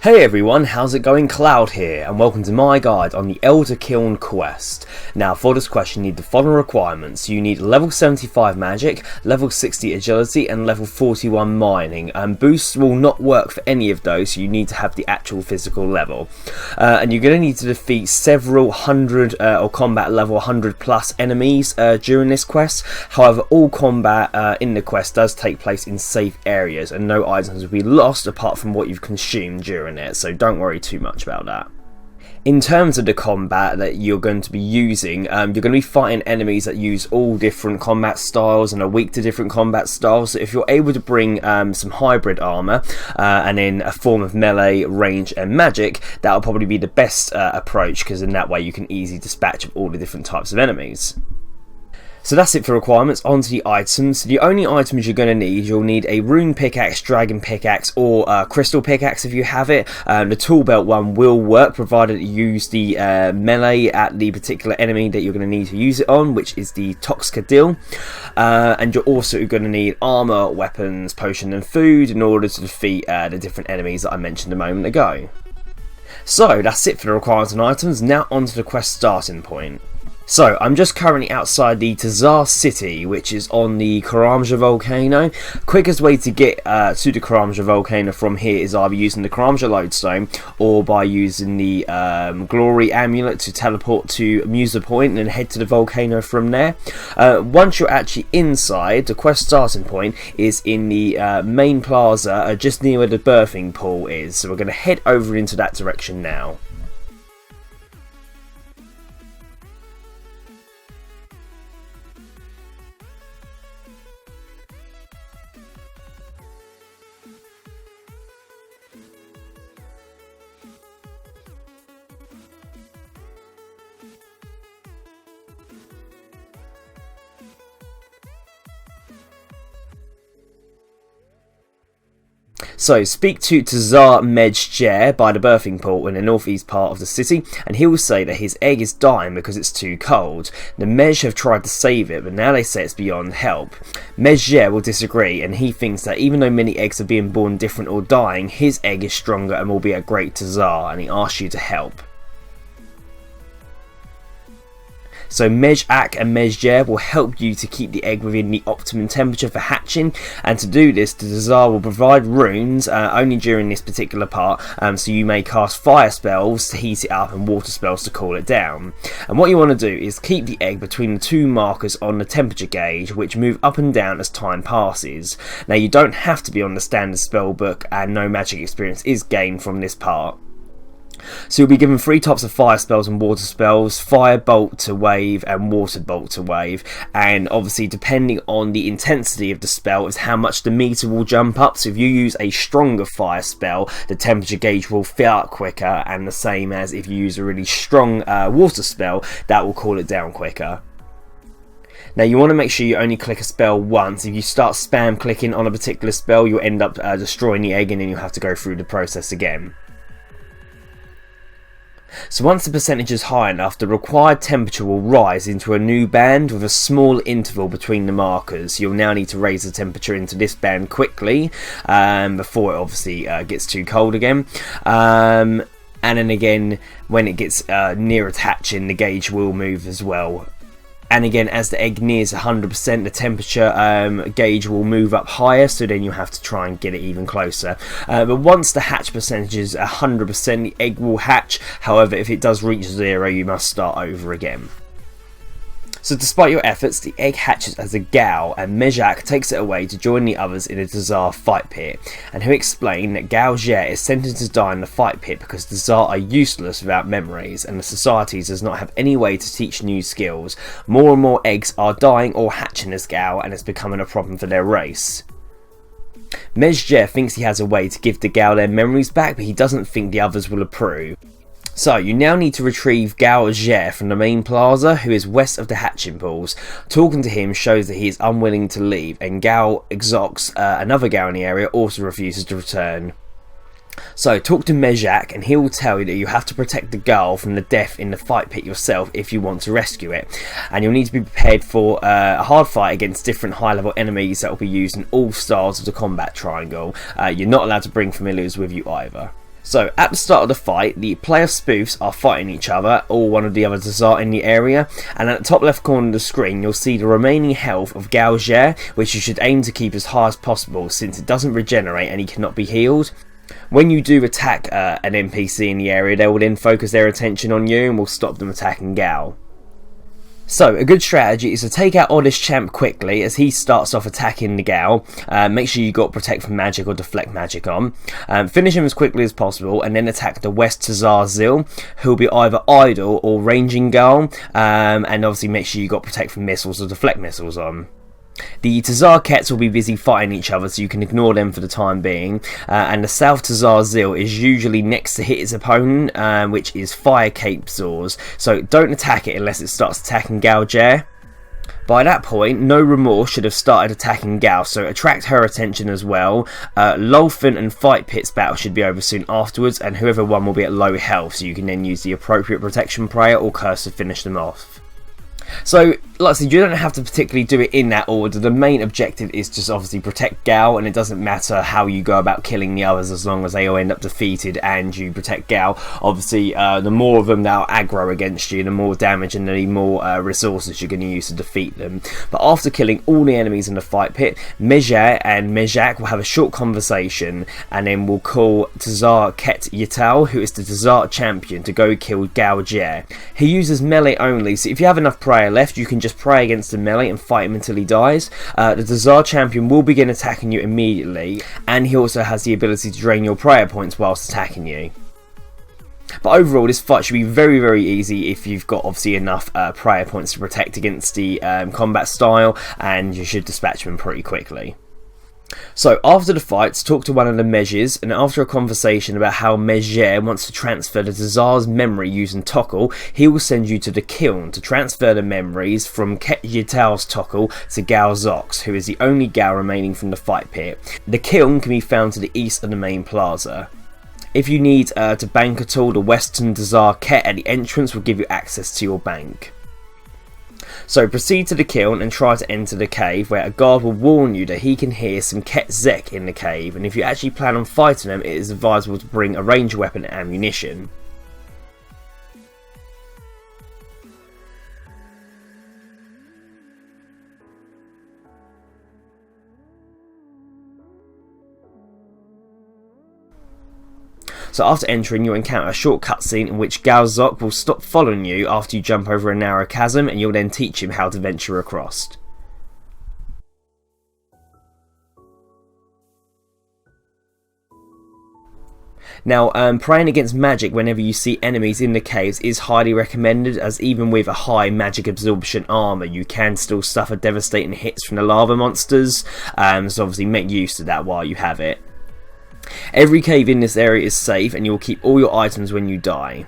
Hey everyone, how's it going? Cloud here, and welcome to my guide on the Elder Kiln quest. Now for this quest you need the following requirements. You need level 75 magic, level 60 agility and level 41 mining. Boosts will not work for any of those, so you need to have the actual physical level. And you're going to need to defeat several hundred or combat level 100 plus enemies during this quest. However, all combat in the quest does take place in safe areas and no items will be lost apart from what you've consumed during it, so don't worry too much about that. In terms of the combat that you're going to be using, you're going to be fighting enemies that use all different combat styles and are weak to different combat styles. So if you're able to bring some hybrid armor and in a form of melee, range and magic, that'll probably be the best approach, because in that way you can easily dispatch of all the different types of enemies. So that's it for requirements. On to the items. The only items you're going to need, you'll need a rune pickaxe, dragon pickaxe or crystal pickaxe if you have it. The tool belt one will work provided you use the melee at the particular enemy that you're going to need to use it on, which is the TokTz-Ket-Dill. And you're also going to need armor, weapons, potion and food in order to defeat the different enemies that I mentioned a moment ago. So that's it for the requirements and items. Now on to the quest starting point. So, I'm just currently outside the TzHaar city, which is on the Karamja volcano. Quickest way to get to the Karamja volcano from here is either using the Karamja lodestone or by using the glory amulet to teleport to Musa Point and then head to the volcano from there. Once you're actually inside, the quest starting point is in the main plaza just near where the birthing pool is. So we're going to head over into that direction now. So speak to TzHaar by the birthing pool in the northeast part of the city, and he will say that his egg is dying because it's too cold. The Mej have tried to save it, but now they say it's beyond help. Mej will disagree, and he thinks that even though many eggs are being born different or dying, his egg is stronger and will be a great TzHaar, and he asks you to help. So Mej and Mej will help you to keep the egg within the optimum temperature for hatching, and to do this the TzHaar will provide runes only during this particular part, so you may cast fire spells to heat it up and water spells to cool it down. And what you want to do is keep the egg between the two markers on the temperature gauge, which move up and down as time passes. Now you don't have to be on the standard spell book, and no magic experience is gained from this part. So you'll be given 3 types of fire spells and water spells: fire bolt to wave and water bolt to wave, and obviously depending on the intensity of the spell is how much the meter will jump up. So if you use a stronger fire spell, the temperature gauge will fill up quicker, and the same as if you use a really strong water spell, that will cool it down quicker. Now you want to make sure you only click a spell once. If you start spam clicking on a particular spell, you'll end up destroying the egg, and then you'll have to go through the process again. So once the percentage is high enough, the required temperature will rise into a new band with a small interval between the markers. You'll now need to raise the temperature into this band quickly before it obviously gets too cold again. And then again, when it gets near hatching, the gauge will move as well. And again, as the egg nears 100%, the temperature gauge will move up higher, so then you'll have to try and get it even closer. But once the hatch percentage is 100%, the egg will hatch. However, if it does reach 0, you must start over again. So despite your efforts, the egg hatches as a Gao, and Mej takes it away to join the others in a TzHaar fight pit. And he'll explain that Gao Zhe is sentenced to die in the fight pit because the TzHaar are useless without memories, and the society does not have any way to teach new skills. More and more eggs are dying or hatching as Gao, and it's becoming a problem for their race. Mej thinks he has a way to give the Gao their memories back, but he doesn't think the others will approve. So you now need to retrieve Gao Zhe from the main plaza, who is west of the hatching pools. Talking to him shows that he is unwilling to leave, and Gao Exox, another Gao in the area, also refuses to return. So talk to Mej and he will tell you that you have to protect the girl from the death in the fight pit yourself if you want to rescue it, and you'll need to be prepared for a hard fight against different high level enemies that will be used in all styles of the combat triangle. You're not allowed to bring familiars with you either. So, at the start of the fight, the player spoofs are fighting each other, or one of the other TzHaar in the area, and at the top left corner of the screen you'll see the remaining health of TzHaar, which you should aim to keep as high as possible since it doesn't regenerate and he cannot be healed. When you do attack an NPC in the area, they will then focus their attention on you and will stop them attacking Gal. So, a good strategy is to take out Oddest Champ quickly as he starts off attacking the Gal. Make sure you got Protect from Magic or Deflect Magic on. Finish him as quickly as possible and then attack the West TzHaar Zil, who'll be either idle or ranging Gal. And obviously make sure you got Protect from Missiles or Deflect Missiles on. The TzHaar-Kets will be busy fighting each other, so you can ignore them for the time being, and the South TzHaar Zil is usually next to hit its opponent, which is Fire Cape Zors, so don't attack it unless it starts attacking TzHaar. By that point, No Remorse should have started attacking Gal, so attract her attention as well. Lolfin and Fight Pit's battle should be over soon afterwards, and whoever won will be at low health, so you can then use the appropriate protection prayer or curse to finish them off. So, like I said, you don't have to particularly do it in that order. The main objective is just obviously protect Gal, and it doesn't matter how you go about killing the others as long as they all end up defeated and you protect Gal. Obviously, the more of them that are aggro against you, the more damage and the more resources you're going to use to defeat them. But after killing all the enemies in the fight pit, Mejjar and Mejjak will have a short conversation, and then we'll call TzHaar-Ket-Dill, who is the TzHaar champion, to go kill TzHaar. He uses melee only, so if you have enough prayer left, you can just pray against the melee and fight him until he dies. The TzHaar champion will begin attacking you immediately, and he also has the ability to drain your prayer points whilst attacking you. But overall, this fight should be very, very easy if you've got obviously enough prayer points to protect against the combat style, and you should dispatch them pretty quickly. So, after the fights, talk to one of the Mejjars, and after a conversation about how Mejjar wants to transfer the TzHaar's memory using Tokkul, he will send you to the Kiln to transfer the memories from Ket-Dill's Tokkul to Gal's, who is the only Gal remaining from the fight pit. The Kiln can be found to the east of the main plaza. If you need to bank at all, the Western TzHaar-Ket at the entrance will give you access to your bank. So proceed to the Kiln and try to enter the cave, where a guard will warn you that he can hear some TzHaar in the cave, and if you actually plan on fighting them, it is advisable to bring a ranged weapon and ammunition. So after entering, you'll encounter a short cutscene in which Gal's will stop following you after you jump over a narrow chasm, and you'll then teach him how to venture across. Now, praying against magic whenever you see enemies in the caves is highly recommended, as even with a high magic absorption armour, you can still suffer devastating hits from the lava monsters, so obviously make use of that while you have it. Every cave in this area is safe, and you will keep all your items when you die.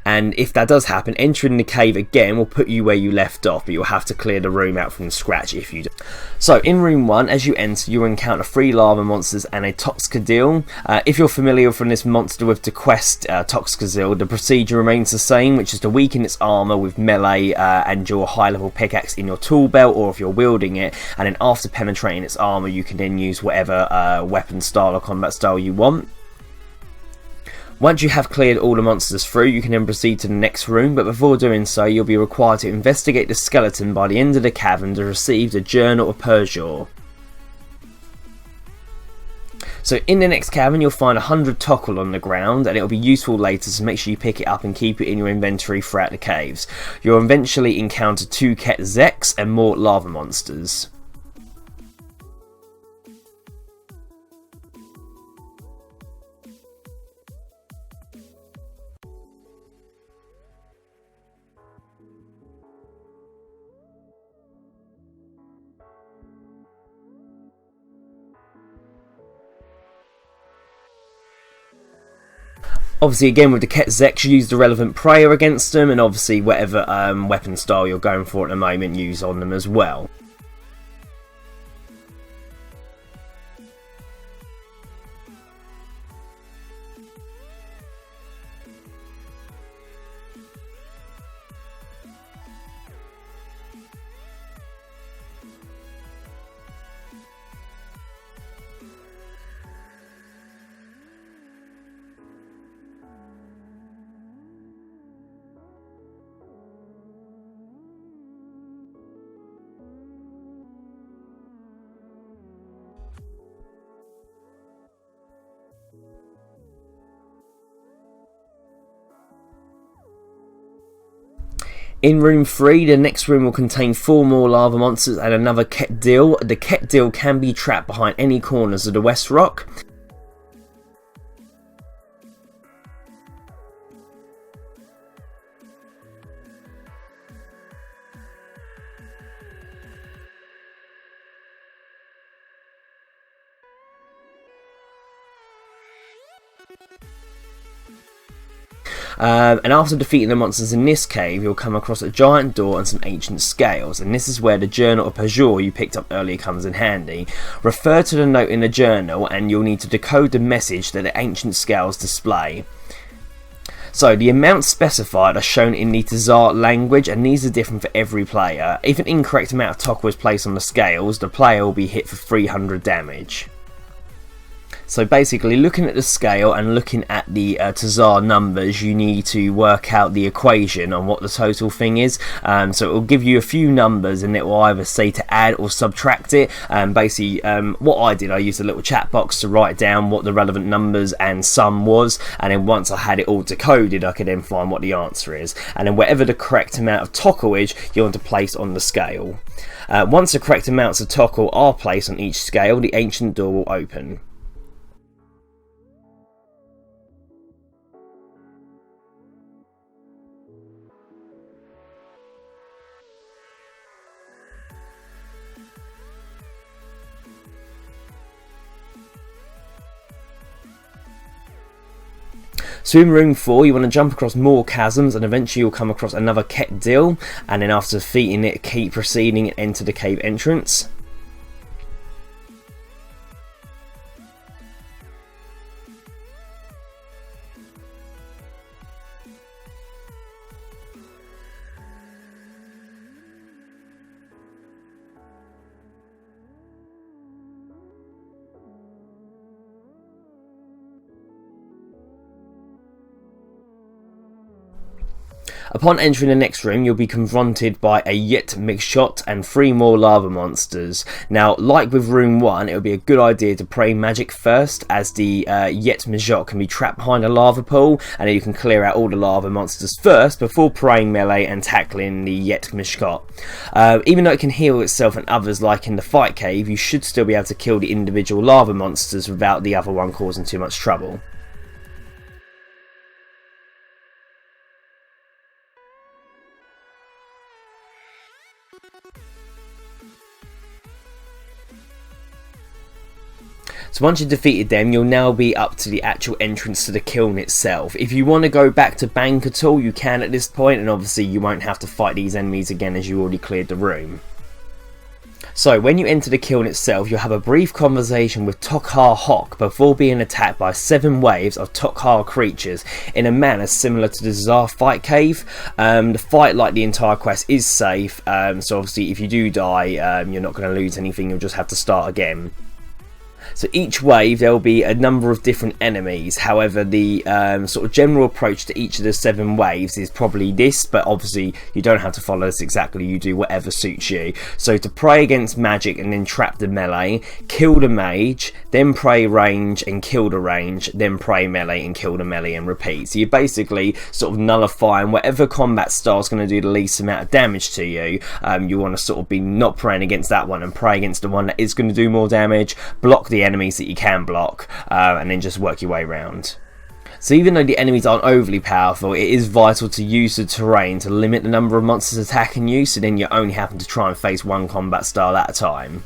And if that does happen, entering the cave again will put you where you left off, but you'll have to clear the room out from scratch if you do. So in room 1, as you enter, you'll encounter 3 lava monsters and a TokTz-Ket-Dill. If you're familiar from this monster with the quest TokTz-Ket-Dill, the procedure remains the same, which is to weaken its armour with melee and your high level pickaxe in your tool belt, or if you're wielding it, and then after penetrating its armour you can then use whatever weapon style or combat style you want. Once you have cleared all the monsters through, you can then proceed to the next room, but before doing so you'll be required to investigate the skeleton by the end of the cavern to receive the Journal of Perjor. So in the next cavern you'll find 100 Tokkul on the ground, and it'll be useful later, so make sure you pick it up and keep it in your inventory throughout the caves. You'll eventually encounter 2 TzHaar and more lava monsters. Obviously, again with the TzHaar, you use the relevant prayer against them, and obviously whatever weapon style you're going for at the moment, use on them as well. In room 3, the next room will contain 4 more lava monsters and another Ket-Dill. The Ket-Dill can be trapped behind any corners of the West Rock. And after defeating the monsters in this cave, you'll come across a giant door and some ancient scales, and this is where the journal of Pajor you picked up earlier comes in handy. Refer to the note in the journal and you'll need to decode the message that the ancient scales display. So the amounts specified are shown in the TzHaar language, and these are different for every player. If an incorrect amount of Tokkul is placed on the scales, the player will be hit for 300 damage. So basically, looking at the scale and looking at the TzHaar numbers, you need to work out the equation on what the total thing is. So it will give you a few numbers and it will either say to add or subtract it. Basically, what I did, I used a little chat box to write down what the relevant numbers and sum was, and then once I had it all decoded, I could then find what the answer is. And then whatever the correct amount of Tokkul is, you want to place on the scale. Once the correct amounts of Tokkul are placed on each scale, the ancient door will open. So in room 4, you want to jump across more chasms and eventually you'll come across another Ket-Dill, and then after defeating it, keep proceeding and enter the cave entrance. Upon entering the next room, you'll be confronted by a Yet Migshot and 3 more lava monsters. Now, like with room 1, it would be a good idea to pray magic first, as the Yet Migshot can be trapped behind a lava pool, and then you can clear out all the lava monsters first before praying melee and tackling the Yet Migshot. Even though it can heal itself and others, like in the fight cave, you should still be able to kill the individual lava monsters without the other one causing too much trouble. So once you've defeated them, you'll now be up to the actual entrance to the kiln itself. If you want to go back to bank at all, you can at this point, and obviously you won't have to fight these enemies again as you already cleared the room. So when you enter the kiln itself, you'll have a brief conversation with TokHaar-Hok before being attacked by 7 waves of TokHaar creatures in a manner similar to the TzHaar fight cave. The fight, like the entire quest, is safe, so obviously if you do die, you're not going to lose anything, you'll just have to start again. So each wave there will be a number of different enemies. However, the sort of general approach to each of the 7 waves is probably this, but obviously you don't have to follow this exactly, you do whatever suits you. So to pray against magic and then trap the melee, kill the mage, then pray range and kill the range, then pray melee and kill the melee, and repeat. So you're basically sort of nullifying whatever combat style is going to do the least amount of damage to you. You want to sort of be not praying against that one and pray against the one that is going to do more damage, block the enemies that you can block, and then just work your way around. So even though the enemies aren't overly powerful, it is vital to use the terrain to limit the number of monsters attacking you, so then you're only having to try and face one combat style at a time.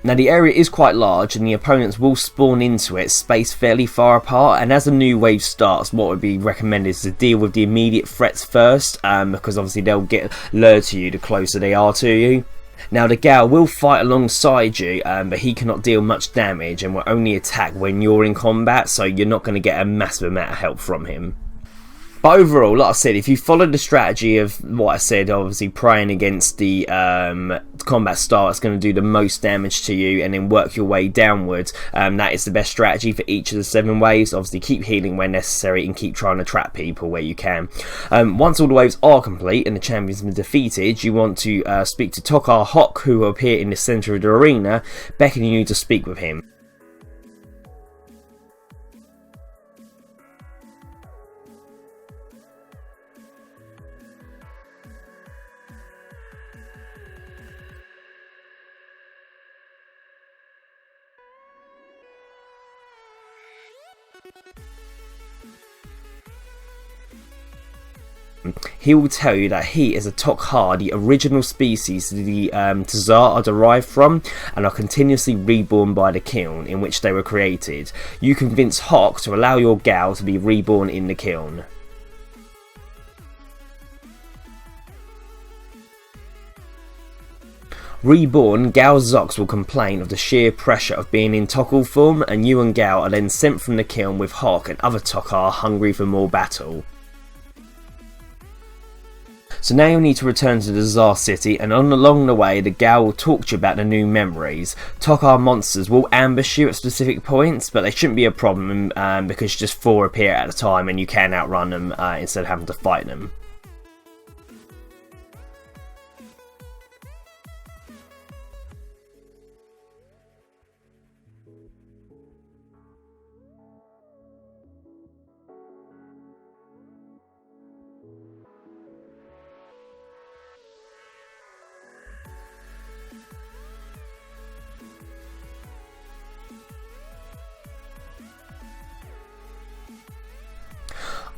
Now the area is quite large and the opponents will spawn into it spaced fairly far apart, and as a new wave starts, what would be recommended is to deal with the immediate threats first, because obviously they'll get lured to you the closer they are to you. Now the Gal will fight alongside you, but he cannot deal much damage and will only attack when you're in combat, so you're not going to get a massive amount of help from him. But overall, like I said, if you follow the strategy of what I said, obviously praying against the combat style that's going to do the most damage to you and then work your way downwards, that is the best strategy for each of the 7 waves. Obviously keep healing where necessary and keep trying to trap people where you can. Once all the waves are complete and the champions have been defeated, you want to speak to TokHaar-Hok, who will appear in the centre of the arena, beckoning you to speak with him. he will tell you that he is a TokHaar, the original species the TzHaar are derived from and are continuously reborn by the kiln in which they were created. You convince Hok to allow your gal to be reborn in the kiln. Reborn, Gal Zox will complain of the sheer pressure of being in Tokkul form, and you and Gal are then sent from the kiln with Hok and other TokHaar hungry for more battle. So now you'll need to return to the TzHaar city, and along the way the Gal will talk to you about the new memories. TokHaar monsters will ambush you at specific points, but they shouldn't be a problem because just 4 appear at a time and you can outrun them instead of having to fight them.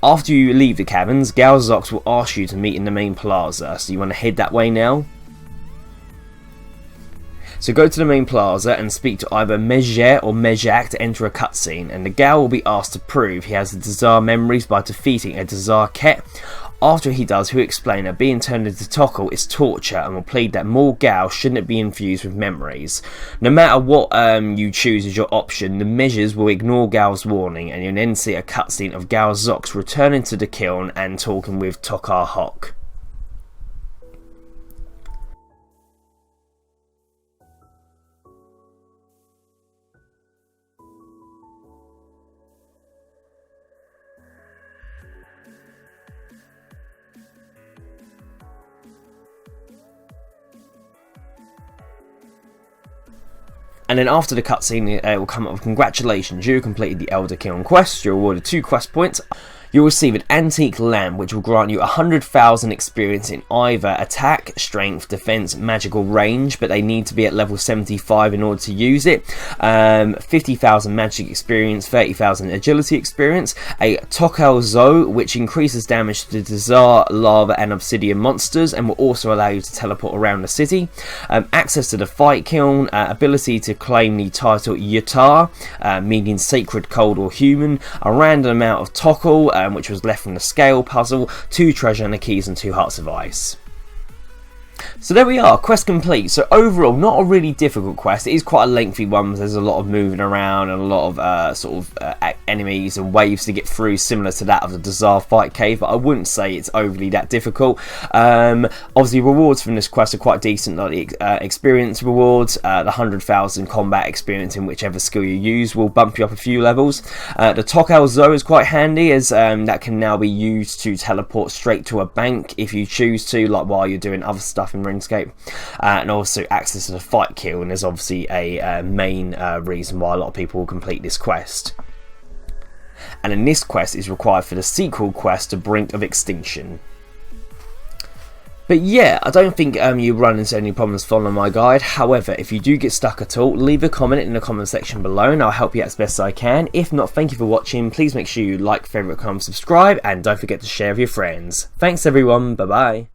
After you leave the caverns, Gal Zox will ask you to meet in the main plaza, so you want to head that way now. So go to the main plaza and speak to either Mejjer or Mejjak to enter a cutscene, and the Gal will be asked to prove he has the TzHaar memories by defeating a TzHaar-Ket. After he does, he'll explain that being turned into Tokkul is torture and will plead that more Gal shouldn't be infused with memories. No matter what you choose as your option, the measures will ignore Gal's warning, and you'll then see a cutscene of Gal Zox returning to the kiln and talking with TokHaar-Hok. And then after the cutscene, it will come up with congratulations, you completed the Elder Kiln quest, you're awarded 2 quest points. You'll receive an antique lamp which will grant you 100,000 experience in either attack, strength, defense, magical range, but they need to be at level 75 in order to use it. 50,000 magic experience, 30,000 agility experience. A Tokkul-Zo which increases damage to the TzHaar, lava and obsidian monsters and will also allow you to teleport around the city. Access to the fight kiln, ability to claim the title TzHaar, meaning sacred, cold or human. A random amount of Tokkul, which was left from the scale puzzle, 2 treasure and the keys and 2 hearts of ice. So there we are, quest complete. So overall, not a really difficult quest. It is quite a lengthy one. There's a lot of moving around and a lot of enemies and waves to get through, similar to that of the TzHaar fight cave, but I wouldn't say it's overly that difficult. Obviously, rewards from this quest are quite decent, like the experience rewards. The 100,000 combat experience in whichever skill you use will bump you up a few levels. The Tokkul-Zo is quite handy, as that can now be used to teleport straight to a bank if you choose to, like while you're doing other stuff in RuneScape, and also access to the fight kiln is obviously a main reason why a lot of people will complete this quest. And then this quest is required for the sequel quest to Brink of Extinction. But yeah, I don't think you run into any problems following my guide. However, if you do get stuck at all, leave a comment in the comment section below and I'll help you out as best I can. If not, thank you for watching. Please make sure you like, favourite, comment, subscribe, and don't forget to share with your friends. Thanks everyone, bye bye.